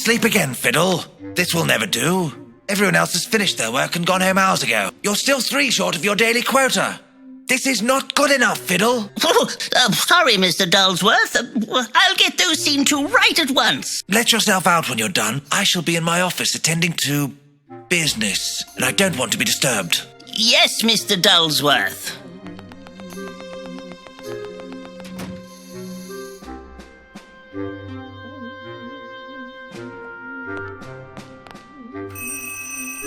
Sleep again, Fiddle. This will never do. Everyone else has finished their work and gone home hours ago. You're still 3 short of your daily quota. This is not good enough, Fiddle. Sorry, Mr. Dulsworth. I'll get those seen to right at once. Let yourself out when you're done. I shall be in my office attending to business, and I don't want to be disturbed. Yes, Mr. Dulsworth.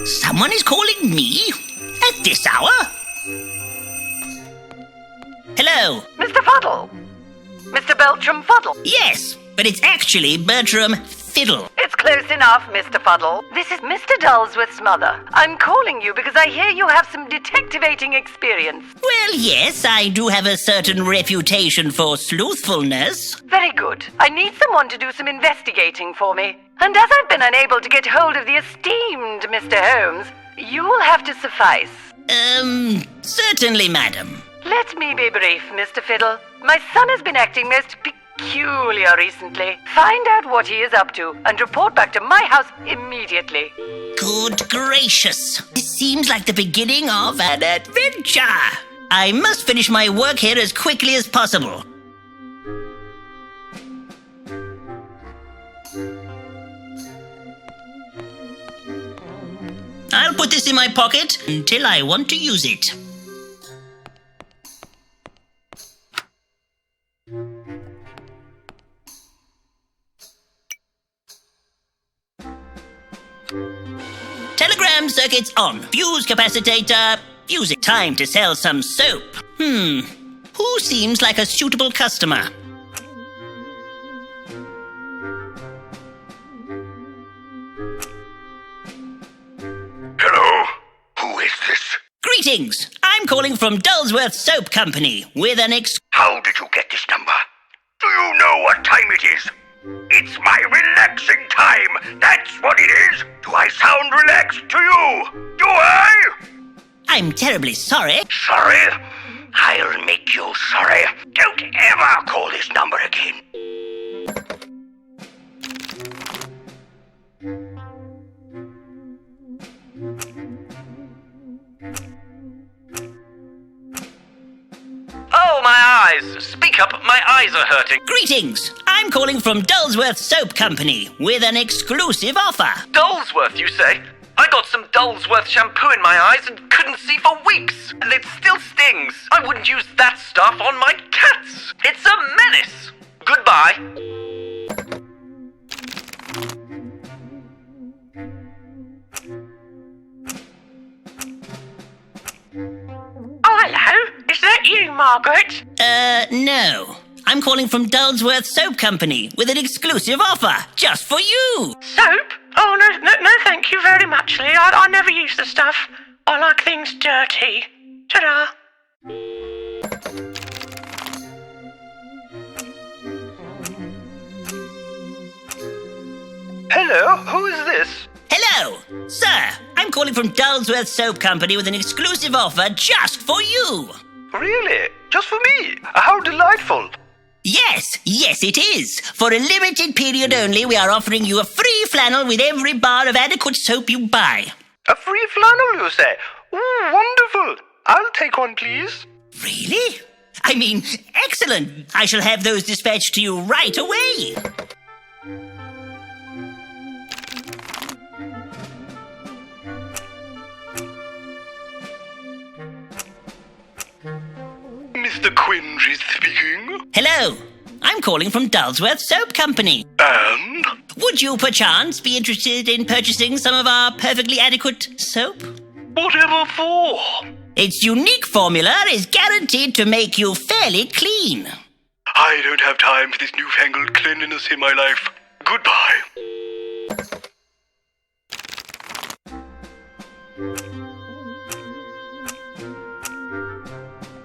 Someone is calling me? At this hour? Hello? Mr. Fuddle? Mr. Bertram Fiddle? Yes, but it's actually Bertram Fiddle. It's close enough, Mr. Fuddle. This is Mr. Dulsworth's mother. I'm calling you because I hear you have some detectivating experience. Well, yes, I do have a certain reputation for sleuthfulness. Very good. I need someone to do some investigating for me. And as I've been unable to get hold of the esteemed Mr. Holmes, you will have to suffice. Certainly, madam. Let me be brief, Mr. Fiddle. My son has been acting most peculiar recently. Find out what he is up to and report back to my house immediately. Good gracious. This seems like the beginning of an adventure. I must finish my work here as quickly as possible. I'll put this in my pocket until I want to use it. Telegram circuits on. Fuse capacitator. Fuse it. Time to sell some soap. Who seems like a suitable customer? Hello? Who is this? Greetings. I'm calling from Dulsworth Soap Company with an How did you get this number? Do you know what time it is? It's my relaxing time. That's what it is. Do I sound relaxed to you? Do I? I'm terribly sorry. Sorry? I'll make you sorry. Don't ever call this number again. Oh, my eyes! Speak up, my eyes are hurting. Greetings. I'm calling from Dulsworth Soap Company with an exclusive offer. Dulsworth, you say? I got some Dulsworth shampoo in my eyes and couldn't see for weeks, and it still stings. I wouldn't use that stuff on my cats. It's a menace. Goodbye. Oh, hello. Is that you, Margaret? No. I'm calling from Dulsworth Soap Company with an exclusive offer just for you. Soap? Oh, no, thank you very much, Lee. I never use the stuff. I like things dirty. Ta-da. Hello, who is this? Hello. Sir, I'm calling from Dulsworth Soap Company with an exclusive offer just for you. Really? Just for me? How delightful. Yes, it is. For a limited period only, we are offering you a free flannel with every bar of adequate soap you buy. A free flannel, you say? Ooh, wonderful. I'll take one, please. Really? I mean, excellent. I shall have those dispatched to you right away. Mr. Quinge is speaking. Hello. I'm calling from Dulsworth Soap Company. And? Would you perchance be interested in purchasing some of our perfectly adequate soap? Whatever for? Its unique formula is guaranteed to make you fairly clean. I don't have time for this newfangled cleanliness in my life. Goodbye.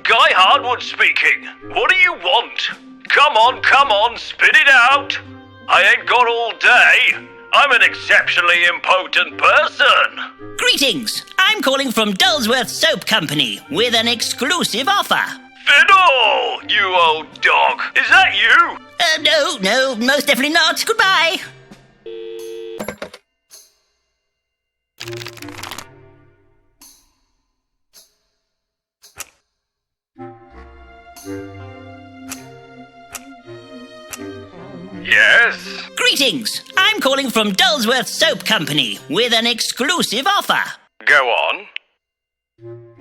Guy Hardwood speaking. What do you want? Come on, spit it out. I ain't got all day. I'm an exceptionally impotent person. Greetings! I'm calling from Dullsworth Soap Company with an exclusive offer. Fiddle, you old dog. Is that you? No, most definitely not. Goodbye. Yes? Greetings! I'm calling from Dullsworth Soap Company with an exclusive offer. Go on.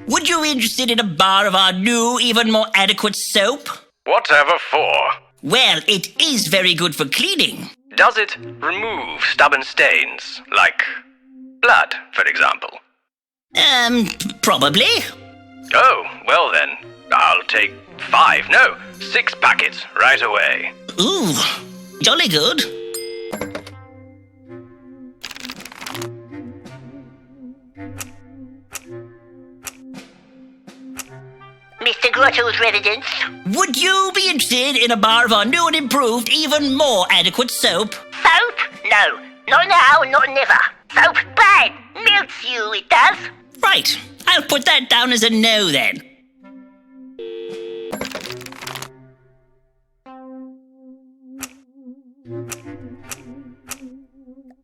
Would you be interested in a bar of our new, even more adequate soap? Whatever for? Well, it is very good for cleaning. Does it remove stubborn stains? Like blood, for example? Probably. Oh, well then. I'll take 6 packets right away. Ooh, jolly good. Mr. Grotto's residence. Would you be interested in a bar of our new and improved, even more adequate soap? Soap? No. Not now, not never. Soap bad. Melts you, it does. Right, I'll put that down as a no then.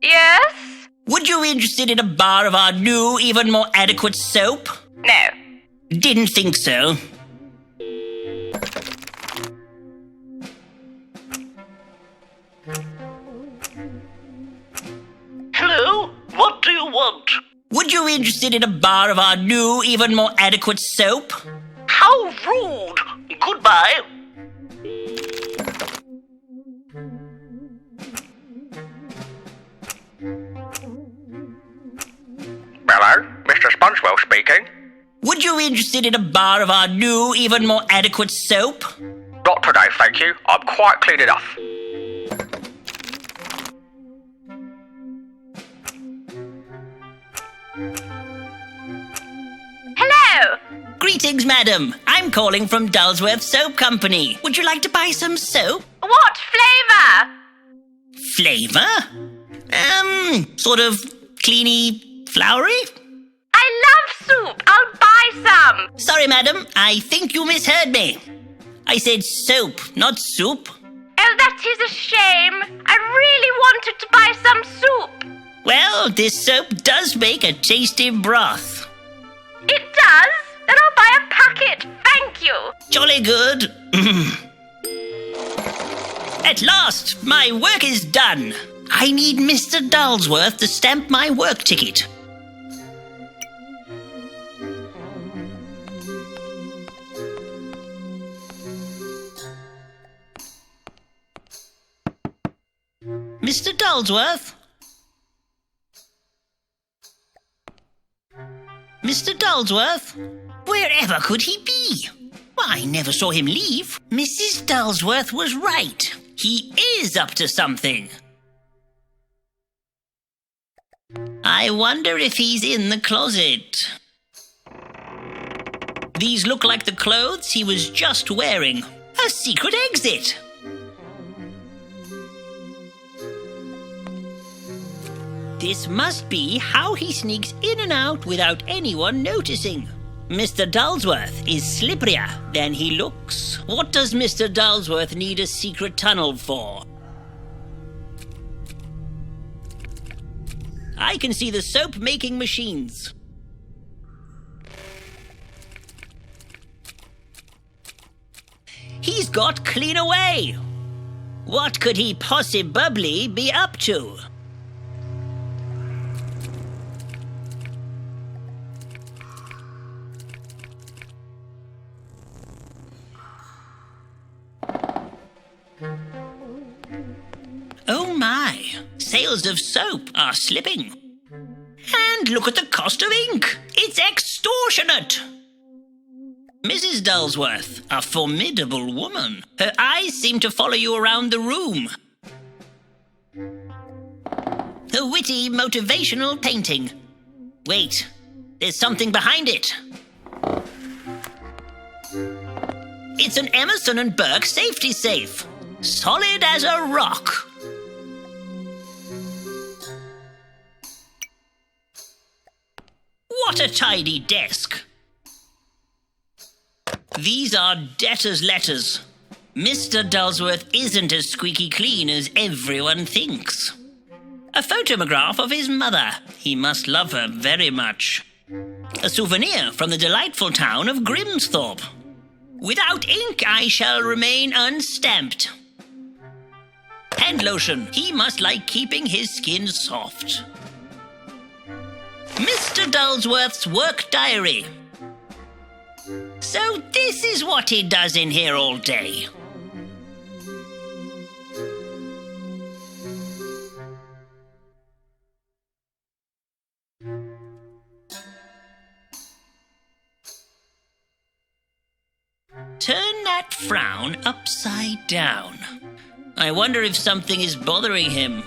Yes? Would you be interested in a bar of our new, even more adequate soap? No. Didn't think so. Hello? What do you want? Would you be interested in a bar of our new, even more adequate soap? How rude. Goodbye. Hello, Mr. Spongewell speaking. Would you be interested in a bar of our new, even more adequate soap? Not today, thank you. I'm quite clean enough. Hello? Greetings, madam. I'm calling from Dullsworth Soap Company. Would you like to buy some soap? What flavor? Flavor? Sort of cleany, flowery? I love soup. I'll buy some. Sorry, madam. I think you misheard me. I said soap, not soup. Oh, that is a shame. I really wanted to buy some soup. Well, this soap does make a tasty broth. It does? Then I'll buy a packet. Thank you. Jolly good. At last, my work is done. I need Mr. Dullsworth to stamp my work ticket. Mr. Dullsworth? Mr. Dullsworth? Wherever could he be? I never saw him leave. Mrs. Dullsworth was right. He is up to something. I wonder if he's in the closet. These look like the clothes he was just wearing. A secret exit. This must be how he sneaks in and out without anyone noticing. Mr. Dullsworth is slipperier than he looks. What does Mr. Dullsworth need a secret tunnel for? I can see the soap-making machines. He's got clean away. What could he possibly be up to? Oh my, sales of soap are slipping. And look at the cost of ink. It's extortionate! Mrs. Dulsworth, a formidable woman. Her eyes seem to follow you around the room. A witty, motivational painting. Wait, there's something behind it. It's an Emerson and Burke safety safe. Solid as a rock. What a tidy desk. These are debtor's letters. Mr. Dulsworth isn't as squeaky clean as everyone thinks. A photograph of his mother. He must love her very much. A souvenir from the delightful town of Grimsthorpe. Without ink I shall remain unstamped. Hand lotion. He must like keeping his skin soft. Mr. Dulsworth's work diary. So this is what he does in here all day. Turn that frown upside down. I wonder if something is bothering him.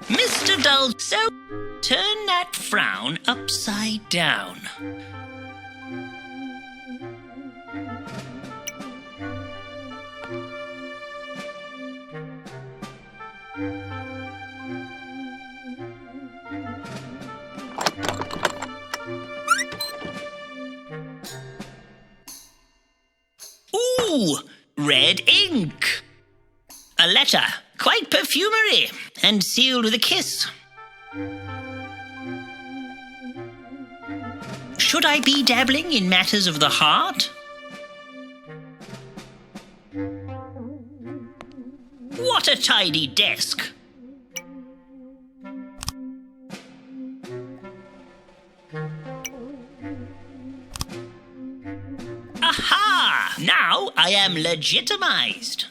Mr. Dull, so turn that frown upside down. Ooh, red ink. A letter, quite perfumery, and sealed with a kiss. Should I be dabbling in matters of the heart? What a tidy desk. Aha! Now I am legitimized.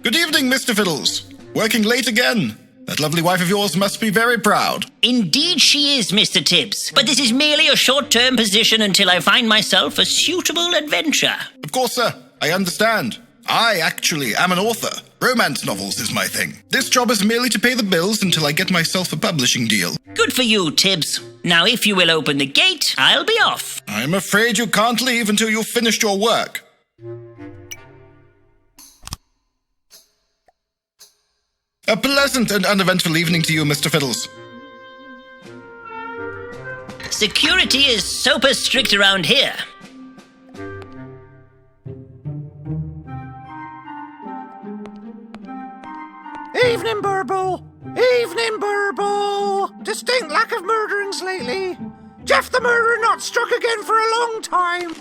Good evening, Mr. Fiddles. Working late again. That lovely wife of yours must be very proud. Indeed she is, Mr. Tibbs. But this is merely a short-term position until I find myself a suitable adventure. Of course, sir. I understand. I actually am an author. Romance novels is my thing. This job is merely to pay the bills until I get myself a publishing deal. Good for you, Tibbs. Now, if you will open the gate, I'll be off. I'm afraid you can't leave until you've finished your work. A pleasant and uneventful evening to you, Mr. Fiddles. Security is super strict around here. Evening, Burble! Evening, Burble! Distinct lack of murderings lately. Jeff the murderer not struck again for a long time.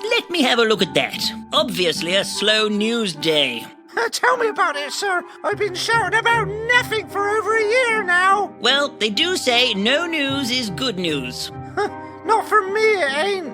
Let me have a look at that. Obviously a slow news day. Tell me about it, sir. I've been shouting about nothing for over a year now. Well, they do say no news is good news. Not for me, it ain't.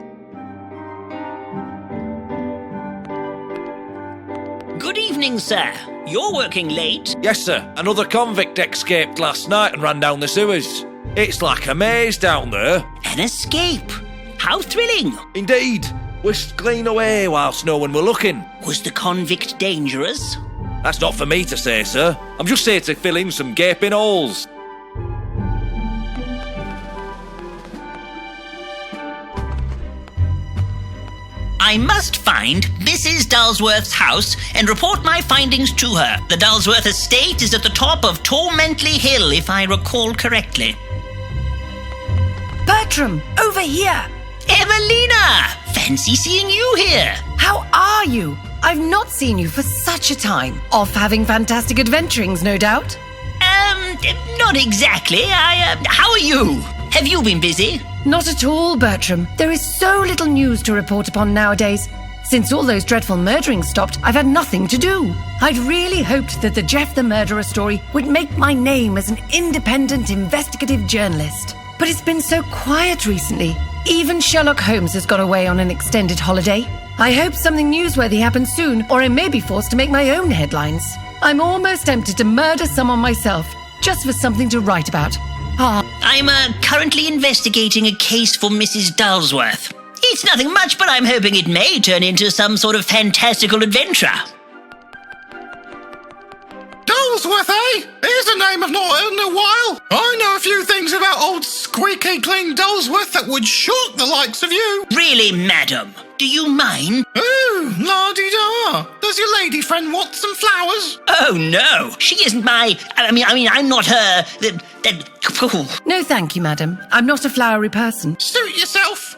Good evening, sir. You're working late. Yes, sir. Another convict escaped last night and ran down the sewers. It's like a maze down there. An escape. How thrilling. Indeed. Whisked clean away whilst no one were looking. Was the convict dangerous? That's not for me to say, sir. I'm just here to fill in some gaping holes. I must find Mrs. Dulsworth's house and report my findings to her. The Dulsworth estate is at the top of Tormentley Hill, if I recall correctly. Bertram, over here! Evelina! Fancy seeing you here. How are you? I've not seen you for such a time. Off having fantastic adventurings, no doubt? Not exactly. How are you? Have you been busy? Not at all, Bertram. There is so little news to report upon nowadays. Since all those dreadful murderings stopped, I've had nothing to do. I'd really hoped that the Jeff the Murderer story would make my name as an independent investigative journalist. But it's been so quiet recently. Even Sherlock Holmes has gone away on an extended holiday. I hope something newsworthy happens soon, or I may be forced to make my own headlines. I'm almost tempted to murder someone myself, just for something to write about. I'm currently investigating a case for Mrs. Dulsworth. It's nothing much, but I'm hoping it may turn into some sort of fantastical adventure. Dulsworth, eh? Here's a name I've not heard in a while. I know a few things about old squeaky clean Dulsworth that would shock the likes of you. Really, madam? Do you mind? Ooh, la-di-da. Does your lady friend want some flowers? Oh, no. She isn't my... I mean, I'm not her... No, thank you, madam. I'm not a flowery person. Suit yourself.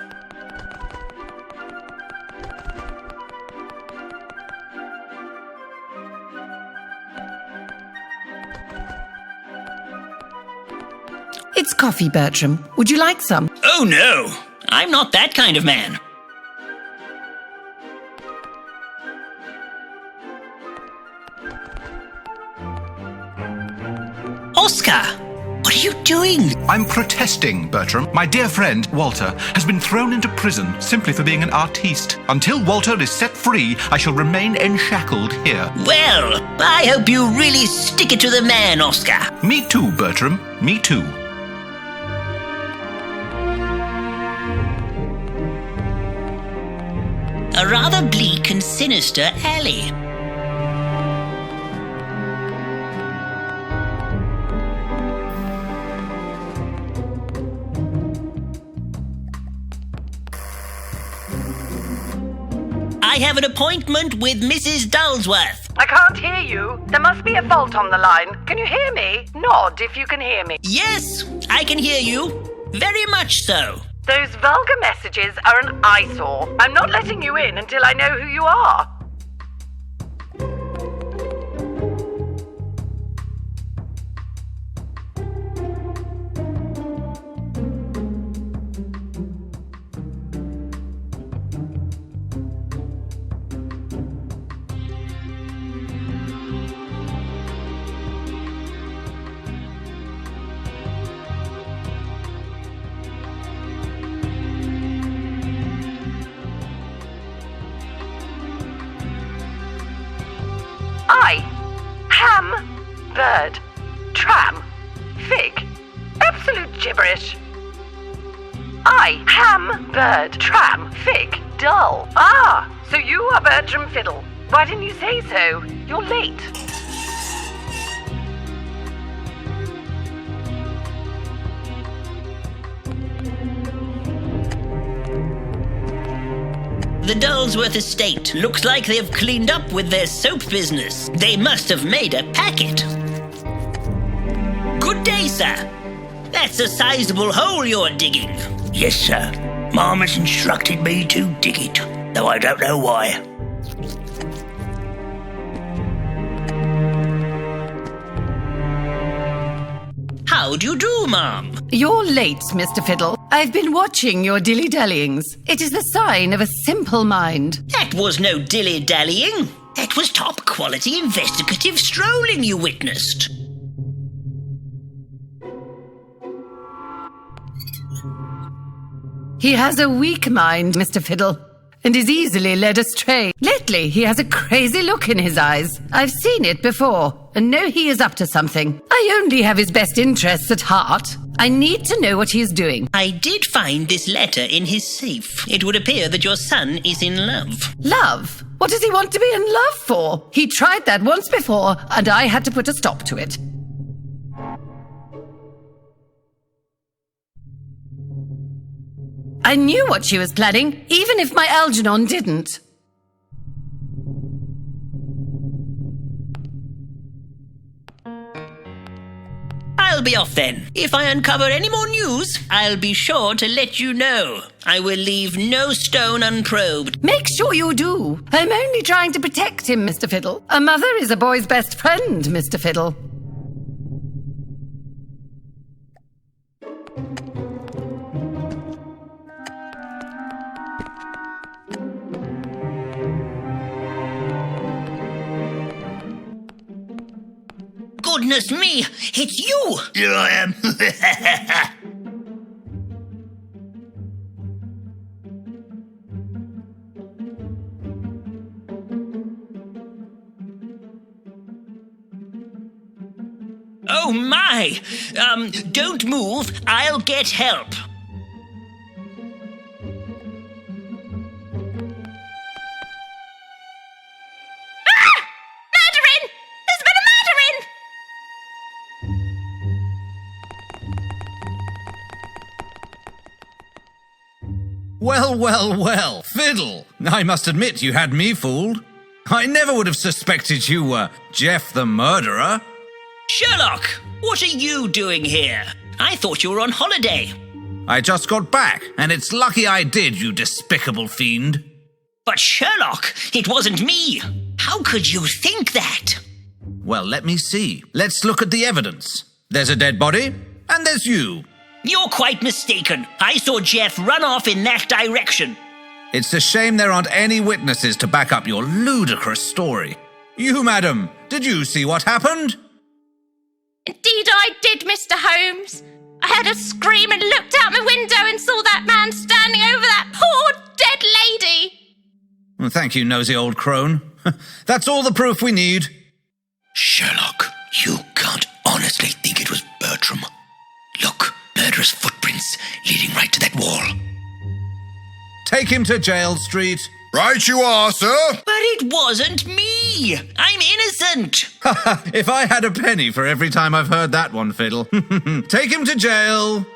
It's coffee, Bertram. Would you like some? Oh, no. I'm not that kind of man. Oscar, what are you doing? I'm protesting, Bertram. My dear friend, Walter, has been thrown into prison simply for being an artiste. Until Walter is set free, I shall remain enshackled here. Well, I hope you really stick it to the man, Oscar. Me too, Bertram. Me too. A rather bleak and sinister alley. I have an appointment with Mrs. Dulsworth. I can't hear you. There must be a fault on the line. Can you hear me? Nod if you can hear me. Yes, I can hear you. Very much so. Those vulgar messages are an eyesore. I'm not letting you in until I know who you are. Bird, tram, fig, absolute gibberish. Ham, bird, tram, fig, dull. Ah, so you are Bertram Fiddle. Why didn't you say so? You're late. The Dulsworth estate looks like they've cleaned up with their soap business. They must have made a packet. Good day, sir. That's a sizable hole you're digging. Yes, sir. Mom has instructed me to dig it, though I don't know why. How do you do, Mom? You're late, Mr. Fiddle. I've been watching your dilly-dallyings. It is the sign of a simple mind. That was no dilly-dallying. That was top-quality investigative strolling you witnessed. He has a weak mind, Mr. Fiddle, and is easily led astray. Lately, he has a crazy look in his eyes. I've seen it before, and know he is up to something. I only have his best interests at heart. I need to know what he is doing. I did find this letter in his safe. It would appear that your son is in love. Love? What does he want to be in love for? He tried that once before, and I had to put a stop to it. I knew what she was planning, even if my Algernon didn't. I'll be off then. If I uncover any more news, I'll be sure to let you know. I will leave no stone unprobed. Make sure you do. I'm only trying to protect him, Mr. Fiddle. A mother is a boy's best friend, Mr. Fiddle. goodness me! It's you! Here I am. Oh my! Don't move. I'll get help. Murdering! There's been a murdering! Well, well, well, Fiddle. I must admit you had me fooled. I never would have suspected you were Jeff the murderer. Sherlock, what are you doing here? I thought you were on holiday. I just got back, and it's lucky I did, you despicable fiend. But Sherlock, it wasn't me. How could you think that? Well, let me see. Let's look at the evidence. There's a dead body, and there's you. You're quite mistaken. I saw Jeff run off in that direction. It's a shame there aren't any witnesses to back up your ludicrous story. You, madam, did you see what happened? Indeed I did, Mr. Holmes. I heard a scream and looked out my window and saw that man standing over that poor dead lady. Well, thank you, nosy old crone. That's all the proof we need. Sherlock, you can't honestly think it was Bertram. Look, murderous footprints leading right to that wall. Take him to jail, Street. Right you are, sir. But it wasn't me. I'm innocent. If I had a penny for every time I've heard that one, Fiddle. Take him to jail.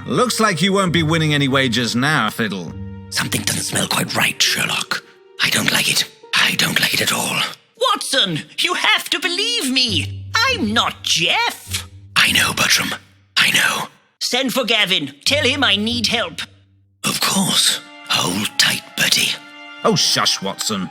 Looks like you won't be winning any wagers now, Fiddle. Something doesn't smell quite right, Sherlock. I don't like it. I don't like it at all. Watson, you have to believe me. I'm not Jeff. I know, Bertram. I know. Send for Gavin. Tell him I need help. Of course. Hold tight, Bertie. Oh, shush, Watson.